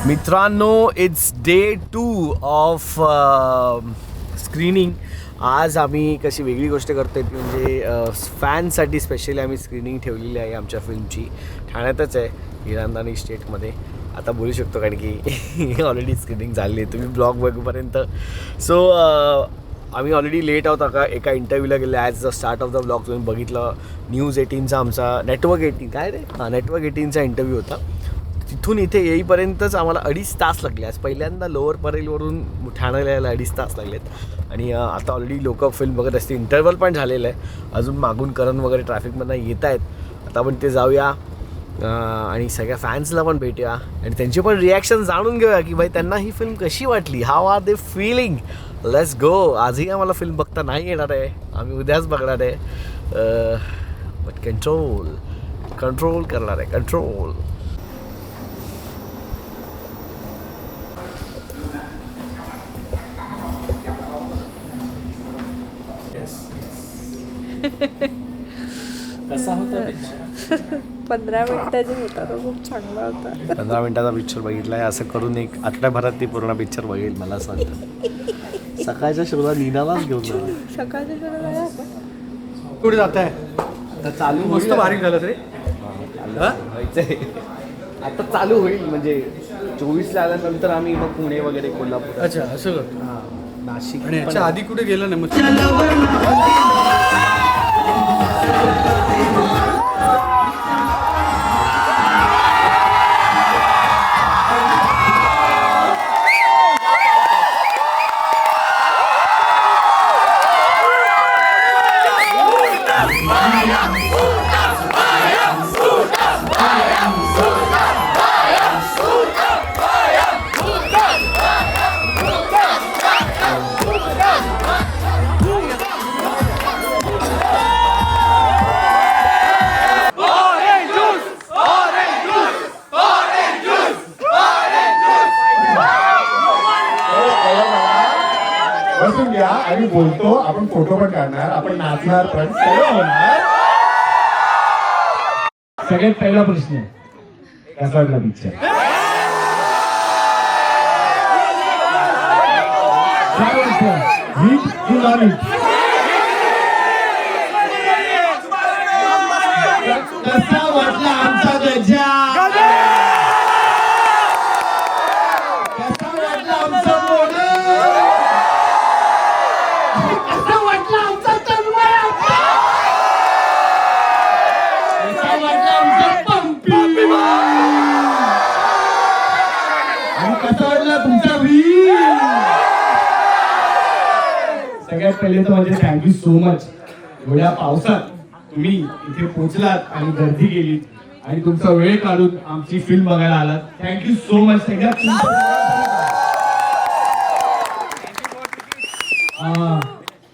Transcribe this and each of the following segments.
मित्रांनो, it's day 2 of screening. आज आम्ही कशी वेगळी गोष्ट करतो ती म्हणजे फॅनसाठी स्पेशली आम्ही स्क्रीनिंग ठेवलेली आहे आमच्या फिल्मची. ठाण्यातच आहे, हिरांदानी स्टेटमध्ये. आता बोलू शकतो कारण की ऑलरेडी स्क्रीनिंग झाली आहे, तुम्ही ब्लॉग बघूपर्यंत. सो आम्ही ऑलरेडी लेट आहोत. एका इंटरव्ह्यूला गेले as the start of the blog. तुम्ही बघितलं न्यूज 18चा आमचा नेटवर्क 18 काय रे नेटवर्क 18चा इंटरव्ह्यू होता. तिथून इथे येईपर्यंतच आम्हाला 2.5 तास लागले. आज पहिल्यांदा लोअर परेलवरून ठाण्याला यायला 2.5 तास लागलेत. आणि आता ऑलरेडी लोक फिल्म बघत असते. इंटरवल पण झालेलं आहे. अजून मागून करण वगैरे ट्रॅफिकमधनं येत आहेत. आता आपण ते जाऊया आणि सगळ्या फॅन्सला पण भेटूया आणि त्यांची पण रिॲक्शन जाणून घेऊया की भाई त्यांना ही फिल्म कशी वाटली. How are they feeling. Let's go. आजही आम्हाला फिल्म बघता नाही येणार आहे, आम्ही उद्याच बघणार आहे. बट कंट्रोल करणार आहे. कंट्रोल. कसा होता पिक्चर? 15 मिनिटाचा होता तो, खूप चांगला होता. 15 मिनिटाचा पिक्चर बघितला आहे. असं करून एक आठवड्याभरात ती पूर्ण पिक्चर बघेल मला असं वाटतं. सकाळच्या शोला नीनालाच घेऊन जाऊ. सकाळच्या शोला काय आपण कुठे जात आहे? चालू मस्त बारीक झालं रे. आता चालू होईल म्हणजे 24ला आल्यानंतर आम्ही मग पुणे वगैरे कोल्हापूर. अच्छा, असं करतो. नाशिक. आणि याच्या आधी कुठे गेलं नाही मग? बसून घ्या आणि बोलतो. आपण फोटो पण काढणार, आपण नाचणार पण, सगळं होणार. सगळ्यात पहिला प्रश्न, कसा वाटला पिक्चर? हिट की नॉन हिट? कसा वाटला आमचा गजा? कसा वाटला आमचा मोना? सगळ्यात पहिले तर म्हणजे थँक्यू सो मच. एवढ्या पावसात तुम्ही इथे पोहोचलात आणि गर्दी केली आणि तुमचा वेळ काढून आमची फिल्म बघायला आलात. Thank you so much. सगळ्यात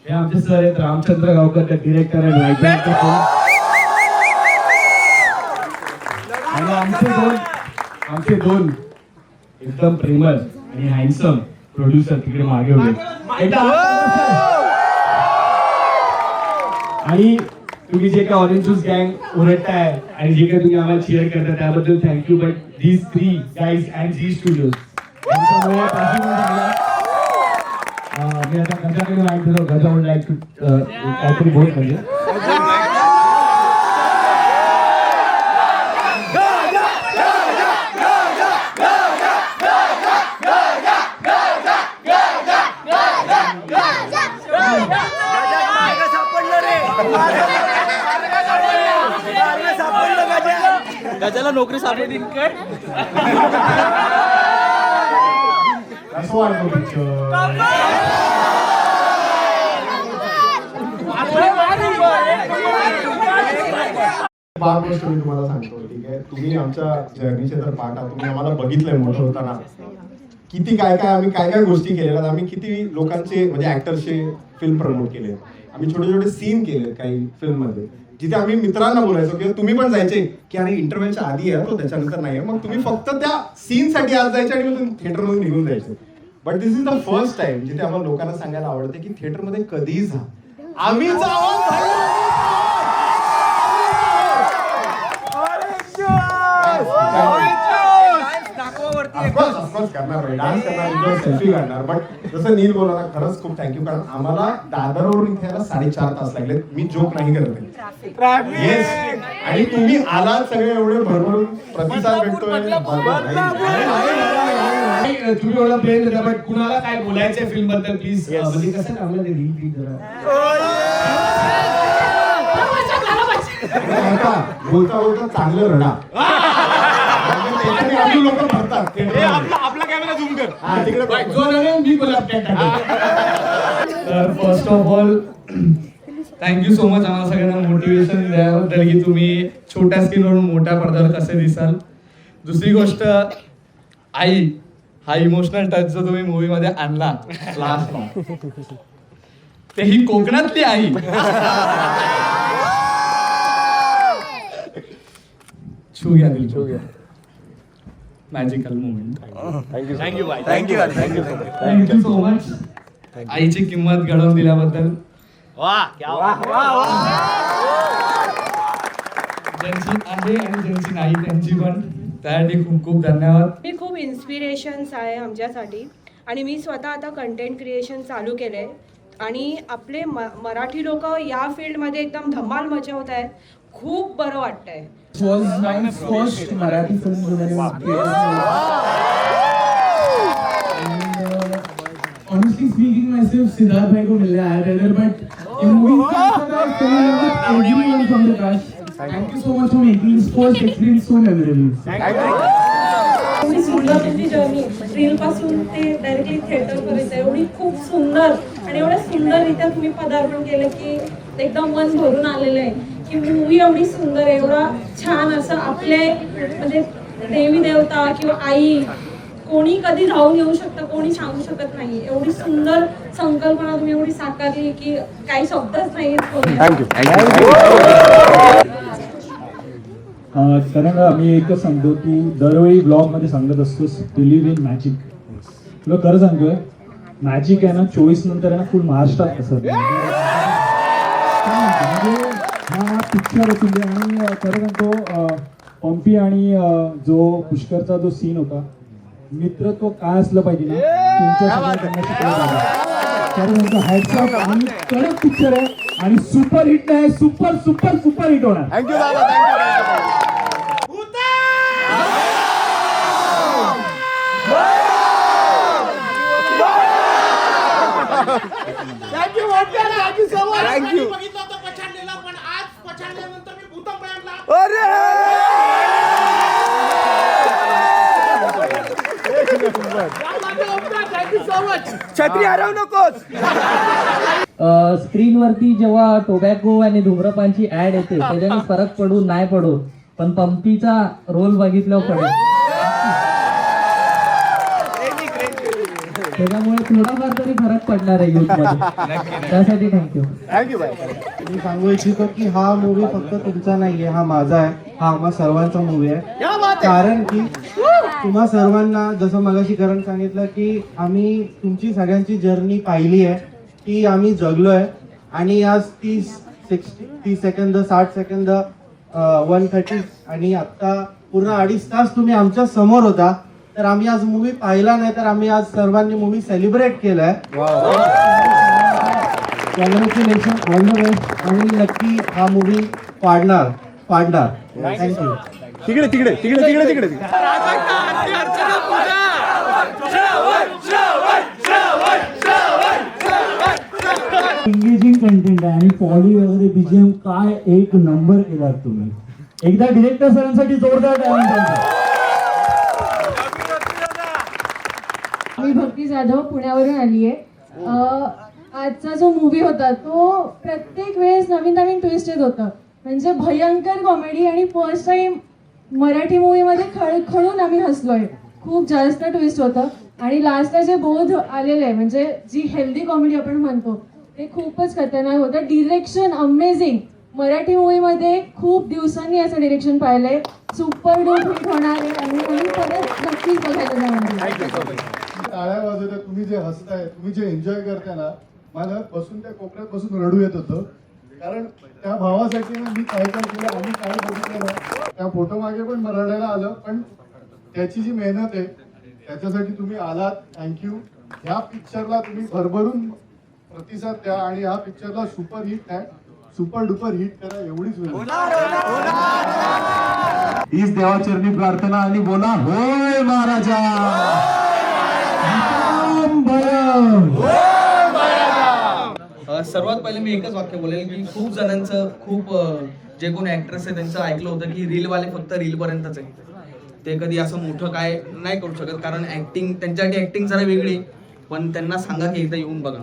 हे आमचे सर आहेत रामचंद्र गावकर, डिरेक्टर आणि रायटर. आणि आमचे दोन एकदम प्रेमळ आणि हँडसम प्रोड्युसर तिकडे मागे होते. आणि तुम्ही जे काय ऑरेंज ज्यूस गँग ओरडताय आणि जे काय तुम्ही आम्हाला चीअर करताय त्याबद्दल thank you. But these 3 guys and Zee studios यांच्यामुळे पॉसिबल झालं. मी आता गजाकडे माहिती दिलं. गजा वुड लाईक टू काहीतरी बोल म्हणजे गजाला नोकरी सापडली काय? कसं वाटलं पिक्चर? बार स्टोरी तुम्हाला सांगतो. ठीक आहे, तुम्ही आमच्या जर्नीचे तर पार्ट आहात. तुम्ही आम्हाला बघितलंय मोठं होताना किती काय आम्ही काय गोष्टी केलेल्या. आम्ही किती लोकांचे म्हणजे ऍक्टर्सचे फिल्म प्रमोट केले. आम्ही छोटे छोटे सीन केले काही फिल्म मध्ये, जिथे आम्ही मित्रांना बोलायचो किंवा तुम्ही पण जायचे की अरे इंटरव्ह्यूच्या आधी आहे तो, त्याच्यानंतर नाही आहे. मग तुम्ही फक्त त्या सीन साठी आज जायचे आणि मग थिएटरमधून निघून जायचे. But this is the first time जिथे आम्हाला लोकांना सांगायला आवडते की थिएटरमध्ये कधीही जा, आम्ही फोकस करणार नाही, डान्स करणार, सेल्फी काढणार. बट जसं नील बोला ना, खरंच खूप थँक्यू, कारण आम्हाला दादरवरून इथे यायला 4.5 तास लागले. मी जोक नाही करत आहे. Yes. आणि तुम्ही आलात सगळे एवढे भरभरून प्रतिसाद भेटतोय. तुम्ही एवढा प्रेम देता, बट कुणाला काय बोलायचंय फिल्म बद्दल प्लीज. म्हणजे कसं आम्हाला ते रील जरा बोलता बोलता चांगलं रडा. लोक भरतात. आपला कॅमेरा झूम कर. हा, तिकडे जो रडेल मी गुलाब टाकतो. तर first of all thank you so much आम्हाला सगळ्यांना मोटिवेशन द्याबद्दल, की तुम्ही छोट्या स्क्रीनवरून मोठ्या पडद्यावर कसे दिसाल. दुसरी गोष्ट, आई हा इमोशनल टच जो तुम्ही मूवी मध्ये आणला लास्ट, ते ही कोकणातली आई. छू घ्या दिल, छू घ्या. Magical moment. Thank you so much आईची किंमत घडवून दिल्याबद्दल. ज्यांची आहे आणि ज्यांची नाही त्यांची पण, त्यासाठी खूप खूप धन्यवाद. हे खूप इन्स्पिरेशन्स आहे आमच्यासाठी आणि मी स्वतः आता कंटेंट क्रिएशन चालू केलं आहे आणि आपले मराठी लोक या फील्डमध्ये एकदम धमाल मचवत आहेत. खूप बरं वाटतंय. was my first Marathi film honestly speaking, myself Siddharth bhai ko mil raha hai rather, but in movie everyone from the cast. Thank you so much for making this first experience so memorable. एवढी सुंदर तुमची journey reel पासून ते directly theatre पर्यंत एवढी खूप सुंदर आणि एवढ्या सुंदररित्या तुम्ही पदार्पण केलं की एकदम मन भरून आलेलं आहे. की मूवी एवढी सुंदर, एवढा छान असं आपले म्हणजे देवी देवता किंवा आई कोणी कधी राहून येऊ शकतं, कोणी सांगू शकत नाही. एवढी सुंदर संकल्पना तुम्ही एवढी साकारली की काही शब्दच नाही. थँक्यू. कारण आम्ही एकच सांगतो, तू दरवेळी ब्लॉगमध्ये सांगत असतोस बिलीव्ह इन मॅजिक. तुला खरं सांगतोय, मॅजिक आहे ना 24 नंतर आहे ना फुल महाराष्ट्रात कसं म्हणजे हा पिक्चर असून दे. आणि खरं सांगतो, पंपी आणि जो पुष्करचा जो सीन होता, मित्रत्व काय असलं पाहिजे ना तुमच्या हॅट्स ऑफ. आणि कडक पिक्चर आहे आणि सुपर हिट आहे, सुपर सुपर सुपर हिट होणार. थँक्यू बाबा, thank you. Thank you so much. Thank you. छत्री हरवू नकोस. स्क्रीनवरती जेव्हा टोबॅको आणि धूम्रपानची ऍड येते त्याच्याने फरक पडू नाही पडू, पण पंपीचा रोल बघितल्यावर पडेल. त्याच्यामुळे थोडाफार तरी फरक पडणार आहे युथ मध्ये. त्यासाठी थँक्यू. Thank you bye. मी सांगू इच्छितो की हा मूवी फक्त तुमचा नाहीये, हा माझा आहे, हा आम्हा सर्वांचा मूवी आहे. कारण की तुम्हा सर्वांना जसं मगाशी करण सांगितलं की आम्ही तुमची सगळ्यांची जर्नी पाहिली आहे, की आम्ही जगलोय. आणि आज 30 सेकंद 60 सेकंद 130 आणि आता पूर्ण 2.5 तास तुम्ही आमच्या समोर होता. तर आम्ही आज मूवी पाहिला नाही, तर आम्ही आज सर्वांनी मूवी सेलिब्रेट केलाय. Congratulation, all the best. आणि नक्की हा मूवी पाडणार. थँक्यू. तिकडे तिकडे तिकडे तिकडे तिकडे. एंगेजिंग कंटेंट आहे आणि पॉली वगैरे बीजीएम काय एक नंबर केलात तुम्ही. एकदा डिरेक्टर सरांसाठी जोरदार टाळ्या. मी भक्ती जाधव पुण्यावरून आली आहे. आजचा जो मूवी होता तो प्रत्येक वेळेस नवीन नवीन ट्विस्ट येत होतं. म्हणजे भयंकर कॉमेडी आणि फर्स्ट टाइम मराठी मूवीमध्ये खळखळून आम्ही हसलोय. खूप जास्त ट्विस्ट होतं आणि लास्टला जे बोध आलेलं आहे म्हणजे जी हेल्दी कॉमेडी आपण म्हणतो ते खूपच खतरनाक होतं. Direction amazing. मराठी मूवीमध्ये खूप दिवसांनी असं डिरेक्शन पाहिलंय. सुपर डूप हिट होणार आहे आणि परत नक्कीच बघायला जाणार. टाळ्या वाजवता, तुम्ही जे हसताय, तुम्ही जे एन्जॉय करताय ना, मला बसून त्या कोपऱ्यात बसून रडू येत होतं. कारण त्या भावासाठी ना मी काय काय केलं, आम्ही काय बघितलं ना, त्या फोटो मागे पण रडायला आलं. पण त्याची जी मेहनत आहे त्याच्यासाठी तुम्ही आलात, थँक्यू. ह्या पिक्चरला तुम्ही भरभरून प्रतिसाद द्या आणि ह्या पिक्चरला सुपर डुपर हिट करा, एवढीच विनंती. हीच देवाचरणी प्रार्थना आणि बोला होय महाराजा. सर्वात पहिले मी एकच वाक्य बोलेल की खूप जणांचं जे कोणी ऍक्ट्रेस आहे त्यांचं ऐकलं होतं की रीलवाले फक्त रील पर्यंतच आहे, ते कधी असं मोठं काय नाही करू शकत, कारण ऍक्टिंग त्यांच्यासाठी ऍक्टिंग जरा वेगळी. पण त्यांना सांगा की एकदा येऊन बघा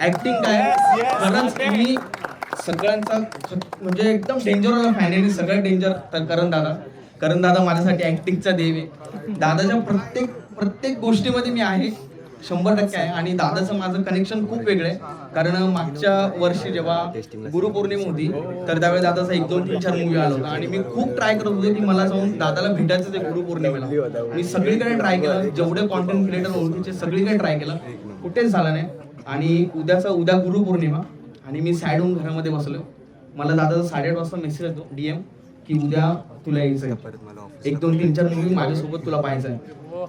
ऍक्टिंग काय. खरंच तुम्ही सगळ्यांचा म्हणजे एकदम डेंजरवाला फॅन आहे, सगळ्यात डेंजर तर करण दादा माझ्यासाठी ऍक्टिंगचा देव आहे. दादाच्या प्रत्येक गोष्टीमध्ये मी आहे 100% आहे. आणि दादाचं माझं कनेक्शन खूप वेगळं आहे, कारण मागच्या वर्षी जेव्हा गुरुपौर्णिमा होती तर त्यावेळी दादाचा 1, 2, 3, 4 मूवी आला होता आणि मी खूप ट्राय करत होतो की मला जाऊन दादाला भेटायचं ते गुरुपौर्णिमेला. मी सगळीकडे ट्राय केलं, जेवढे कॉन्टेंट क्रिएटर ओळखीचे सगळीकडे ट्राय केलं, कुठेच झालं नाही. आणि उद्या गुरुपौर्णिमा आणि मी सॅड होऊन घरामध्ये बसलो. मला दादाचा 8:30 वाजता मेसेज येतो DM की उद्या तुला यायचं आहे, 1, 2, 3, 4 मूवी माझ्यासोबत तुला पाहायचं आहे.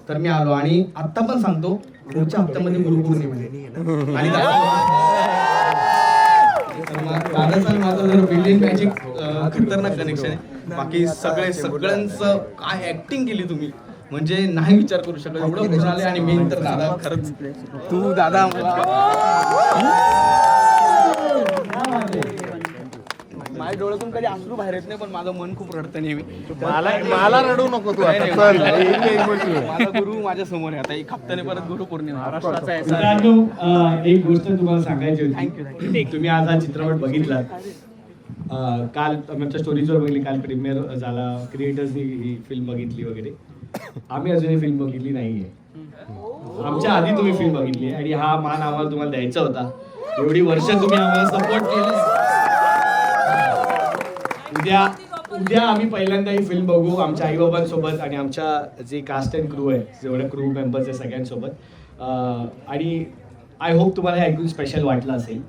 तर मी आलो आणि आत्ता पण सांगतो पुढच्या हप्त्यामध्ये गुरुपौर्णिमा आहे आणि दादाचं माझं जर बिल्डिंग मॅजिक खतरनाक कनेक्शन आहे. बाकी सगळ्यांचं काय ऍक्टिंग केली तुम्ही म्हणजे नाही विचार करू शकत, एवढं खुश झाले. आणि मेन तर दादा, खरंच तू दादा माझ्या डोळ्यातून कधी अश्रू बाहेर येत नाही, पण माझं मन खूप रडतं नेहमी. मला रडू नको तू आता. माझा गुरु माझ्या समोर आहे. आता 1 हप्त्याने परत गुरुपौर्णिमा महाराष्ट्राचा आहे. मित्रांनो, एक गोष्ट तुम्हाला सांगायची होती. थँक्यू. तुम्ही आज हा चित्रपट बघितला, काल आमच्या स्टोरीजवर बघितली, काल प्रीमियर झाला, क्रिएटर्सनी ही फिल्म बघितली वगैरे. आम्ही अजूनही फिल्म बघितली नाहीये. आमच्या आधी तुम्ही फिल्म बघितली आणि हा मान आम्हाला तुम्हाला द्यायचा होता. एवढी वर्ष तुम्ही आम्हाला सपोर्ट केलं. उद्या आम्ही पहिल्यांदा ही फिल्म बघू आमच्या आईबाबांसोबत आणि आमच्या जे कास्ट अँड क्रू आहे, जेवढे क्रू मेंबर्स आहे सगळ्यांसोबत. आणि आय होप तुम्हाला हे ऐकून स्पेशल वाटलं असेल.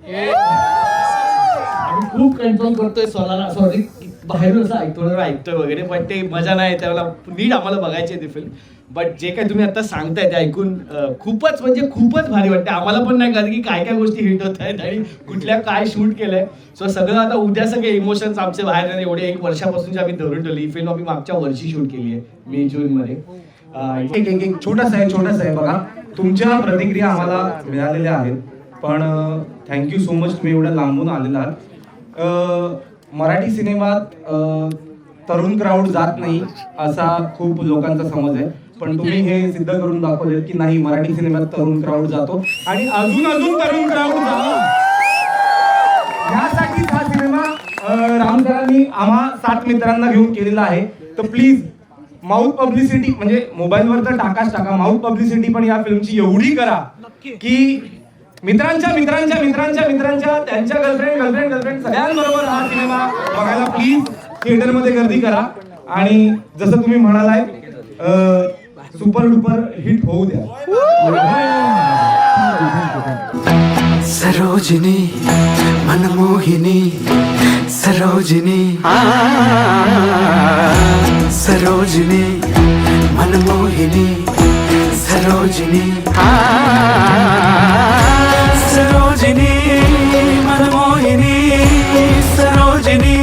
आम्ही खूप कन्फर्म करतोय स्वतःला, सॉरी बाहेरून असं ऐकतोय वगैरे, पण ते मजा नाही, त्याला नीट आम्हाला बघायची आहे ती फिल्म. बट जे काही तुम्ही आता सांगताय ते ऐकून खूपच भारी वाटते. आम्हाला पण नाही कळत की काय गोष्टी हिट होत आहेत आणि कुठल्या काय शूट केलंय. सो सगळं आता उद्या सगळे इमोशन्स आमचे बाहेर नाही. एवढे 1 वर्षापासून आम्ही धरून ठेवली. ही फिल्म आम्ही मागच्या वर्षी शूट केली आहे, मे जून मध्ये. एक छोटासा आहे बघा. तुमच्या प्रतिक्रिया आम्हाला मिळालेल्या आहेत, पण थँक्यू सो मच, तुम्ही एवढ्या लांबून आलेला आहात. मराठी सिनेमात तरुण क्राऊड जात नाही असा खूप लोकांचा समज आहे, पण तुम्ही हे सिद्ध करून दाखवले की नाही, मराठी सिनेमात तरुण क्राऊड जातो आणि अजून तरुण क्राऊड जातो. यासाठीच हा सिनेमा रामसरांनी आम्हा 7 मित्रांना घेऊन केलेला आहे. तर प्लीज माउथ पब्लिसिटी, म्हणजे मोबाईलवर तर टाका, माउथ पब्लिसिटी पण या फिल्मची एवढी करा की मित्रांच्या त्यांच्या गर्लफ्रेंड सगळ्यांबरोबर हा सिनेमा बघायला प्लीज थिएटरमध्ये गर्दी करा. आणि जसं तुम्ही म्हणालाय सुपर डुपर हिट होऊ द्या. सरोजिनी मनमोहिनी सरोजिनी सरोजिनी मनमोहिनी सरोजिनी सरोजिनी मनमोहिनी सरोजिनी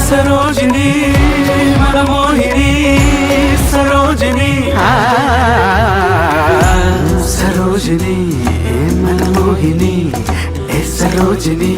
सरोजिनी मनमोहिनी सरोजिनी सरोजिनी मनमोहिनी सरोजिनी